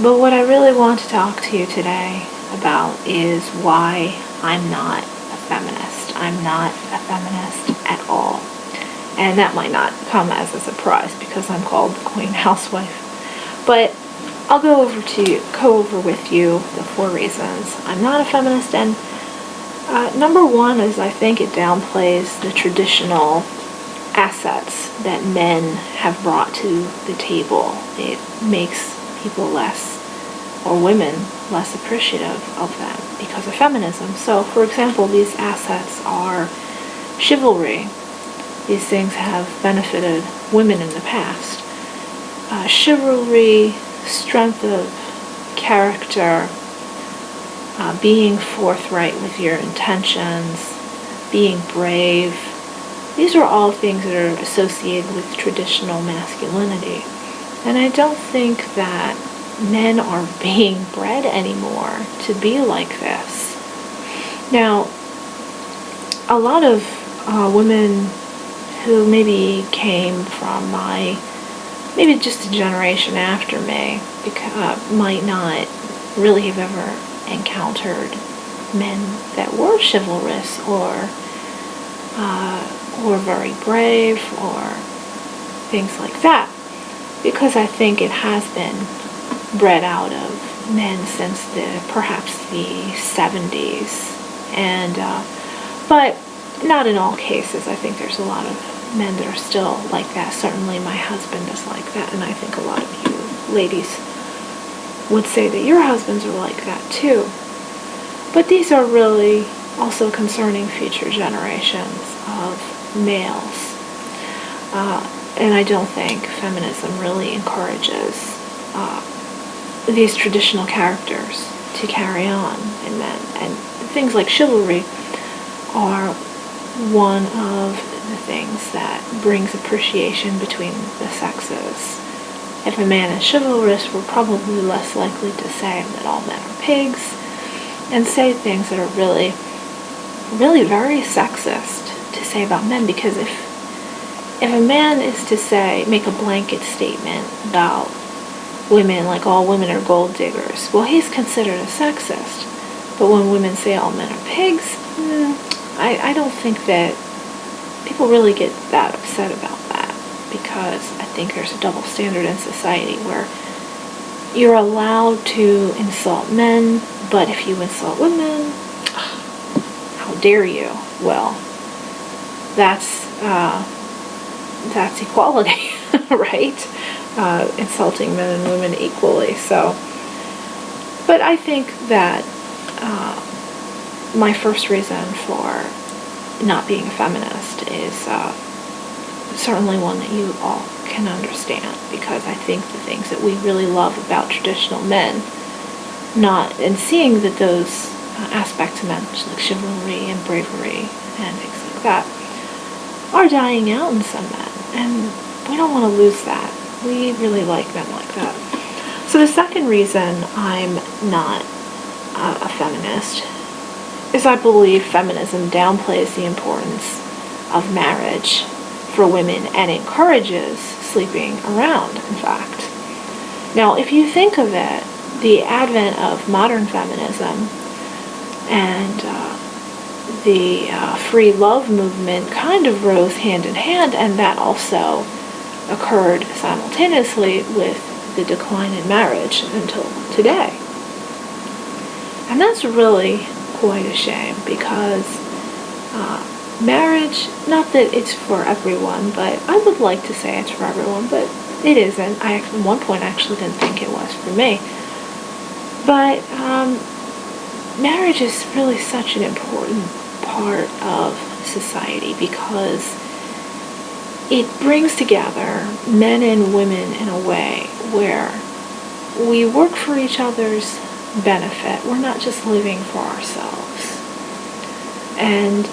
But what I really want to talk to you today about is why I'm not a feminist. I'm not a feminist at all. And that might not come as a surprise because I'm called the Queen Housewife. But I'll go over with you the 4 reasons I'm not a feminist. And number 1 is I think it downplays the traditional assets that men have brought to the table. It makes people or women less appreciative of them because of feminism. So, for example, these assets are chivalry. These things have benefited women in the past. Chivalry, strength of character, being forthright with your intentions, being brave. These are all things that are associated with traditional masculinity. And I don't think that men are being bred anymore to be like this. Now, a lot of women who maybe came from maybe just a generation after me, might not really have ever encountered men that were chivalrous or very brave or things like that, because I think it has been bred out of men since perhaps the 70s, and but not in all cases. I think there's a lot of men that are still like that. Certainly my husband is like that, and I think a lot of you ladies would say that your husbands are like that too. But these are really also concerning future generations of males. And I don't think feminism really encourages these traditional characters to carry on in men. And things like chivalry are one of the things that brings appreciation between the sexes. If a man is chivalrous, we're probably less likely to say that all men are pigs and say things that are really, really very sexist to say about men, because if a man is to make a blanket statement about women, like all women are gold diggers, well, he's considered a sexist. But when women say all men are pigs, I don't think that people really get that upset about that, because I think there's a double standard in society where you're allowed to insult men, but if you insult women, how dare you? Well, that's equality, right? Insulting men and women equally. So, but I think that my first reason for not being a feminist is certainly one that you all can understand, because I think the things that we really love about traditional men, and seeing that those aspects of men, like chivalry and bravery and things like that, are dying out in some men, and we don't want to lose that. We really like men like that. So the second reason I'm not a feminist is I believe feminism downplays the importance of marriage for women and encourages sleeping around, in fact. Now, if you think of it, the advent of modern feminism and the free love movement kind of rose hand in hand, and that also occurred simultaneously with the decline in marriage until today. And that's really quite a shame, because marriage, not that it's for everyone, but I would like to say it's for everyone, but it isn't. I at one point actually didn't think it was for me. But marriage is really such an important part of society, because it brings together men and women in a way where we work for each other's benefit. We're not just living for ourselves. And